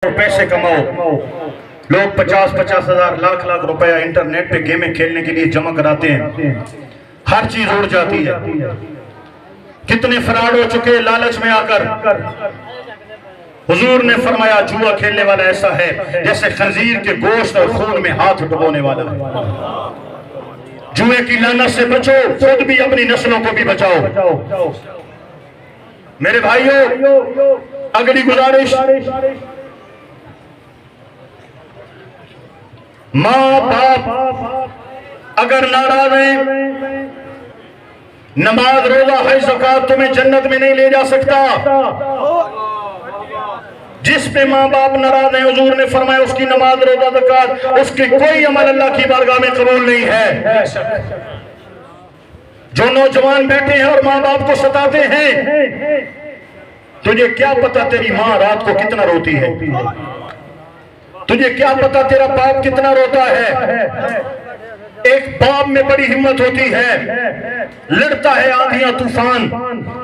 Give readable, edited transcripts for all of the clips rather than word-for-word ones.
पैसे कमाओ। लोग 50-50 हजार लाख रुपया इंटरनेट पे गेमें खेलने के लिए जमा कराते हैं, हर चीज उड़ जाती है। कितने फ्रॉड हो चुके लालच में आकर। हुजूर ने फरमाया जुआ खेलने वाला ऐसा है जैसे खंजीर के गोश्त और खून में हाथ डुबोने वाला है। जुए की लानत से बचो, खुद भी अपनी नस्लों को भी बचाओ। मेरे भाइयों, अगली गुजारिश, माँ बाप अगर नाराज हैं, नमाज रोजा हज ज़कात तुम्हें जन्नत में नहीं ले जा सकता। जिस पे माँ बाप नाराज हैं, हुजूर ने फरमाया उसकी नमाज रोजा ज़कात उसके कोई अमल अल्लाह की बारगाह में कबूल नहीं है। जो नौजवान बैठे हैं और माँ बाप को सताते हैं, तुझे क्या पता तेरी माँ रात को कितना रोती है, तुझे क्या पता तेरा बाप कितना रोता है। एक बाप में बड़ी हिम्मत होती है, लड़ता है आंधियां तूफान,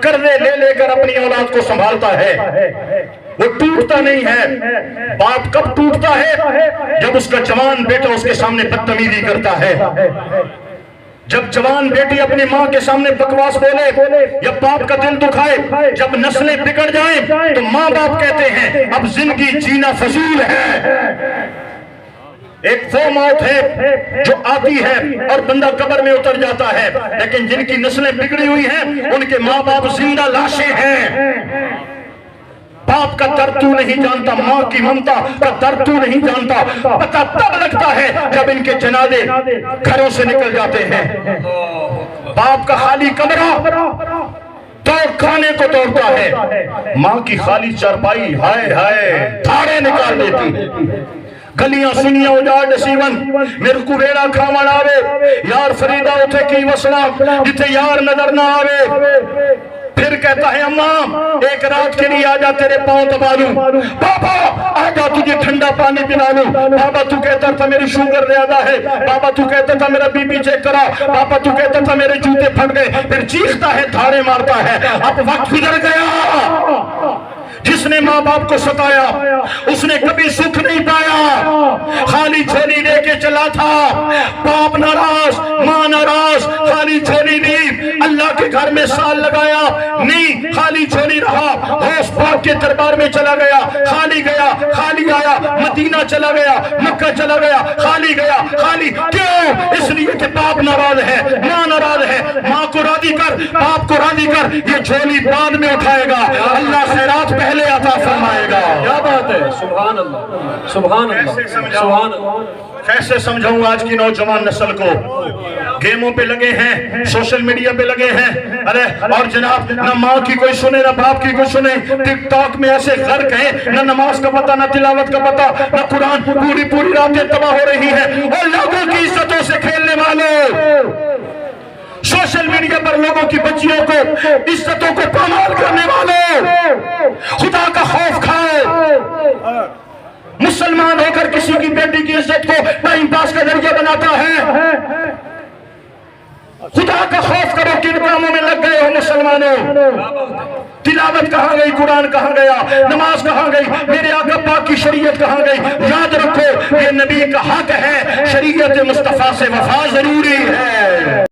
कर्जे ले लेकर अपनी औलाद को संभालता है, वो टूटता नहीं है। बाप कब टूटता है? जब उसका जवान बेटा उसके सामने बदतमीजी करता है, जब जवान बेटी अपनी माँ के सामने बकवास बोले या बाप का दिल दुखाए, जब नस्लें बिगड़ जाएं, तो माँ बाप कहते हैं अब जिंदगी जीना फजूल है। एक वो मौत है जो आती है और बंदा कब्र में उतर जाता है, लेकिन जिनकी नस्लें बिगड़ी हुई हैं उनके माँ बाप जिंदा लाशें हैं। बाप का दर्द तू नहीं जानता, माँ की ममता का दर्द तू नहीं जानता। पता तब लगता है जब इनके जनाजे घरों से निकल जाते हैं। बाप का खाली कमरा तो खाने को तोड़ता है, माँ की खाली चारपाई हाय हाय धाड़े निकाल देती। गलियां सुनिया उजाड़ नसीवन मेरे को वेड़ा खावन आवे, यार फरीदा उठे की वसना जिथे यार नजर ना आवे। फिर कहता है अम्मा एक रात के लिए आजा, तेरे पांव दबा दूं। बाबा आजा तुझे ठंडा पानी पिला लूं। बाबा तू कहता था मेरी शुगर ज्यादा है, बाबा तू कहता था मेरा बीपी चेक करा, बाबा तू कहता था मेरे जूते फट गए। फिर चीखता है, धाड़े मारता है। अब वक्त गुजर गया। जिसने माँ बाप को सताया उसने कभी सुख नहीं पाया। खाली झोली लेके चला था, बाप नाराज, माँ नाराज, खाली झोली दी। अल्लाह के घर में साल लगाया नहीं, खाली झोली रहा। होश बाप के दरबार में चला गया, खाली गया, खाली आया। मदीना चला गया, मक्का चला गया, खाली गया, खाली। क्यों? इसलिए कि बाप नाराज है, माँ नाराज है। माँ को राजी कर, बाप को राजी कर, ये झोली बाद में उठाएगा, अल्लाह खैरात पहले अता फरमाएगा। क्या बात है, सुभान अल्लाह, सुभान अल्लाह, सुभान अल्लाह। कैसे समझाऊं आज की नौजवान नस्ल को? गेमों पे लगे हैं, सोशल मीडिया पे लगे हैं। अरे और जनाब, ना माँ की कोई सुने ना बाप की कोई सुने। टिकटॉक में ऐसे गर्क हैं, ना नमाज का पता, ना तिलावत का पता, ना कुरान। पूरी रातें तबाह हो रही है। और लोगों की इज्जतों से खेलने वाले, सोशल मीडिया पर लोगों की बच्चियों को, इज्जतों को पामाल करने वाले, खुदा का खौफ खाओ। मुसलमान होकर किसी की बेटी की इज्जत को टाइम पास का जरिया बनाता है। खुदा का खौफ करो, किन कामों में लग गए हो मुसलमानों? तिलावत कहाँ गई, कुरान कहाँ गया, नमाज कहाँ गई, मेरे आका पाक की शरीयत कहाँ गई? याद रखो ये नबी का हक है, शरीयत मुस्तफा से वफा जरूरी है।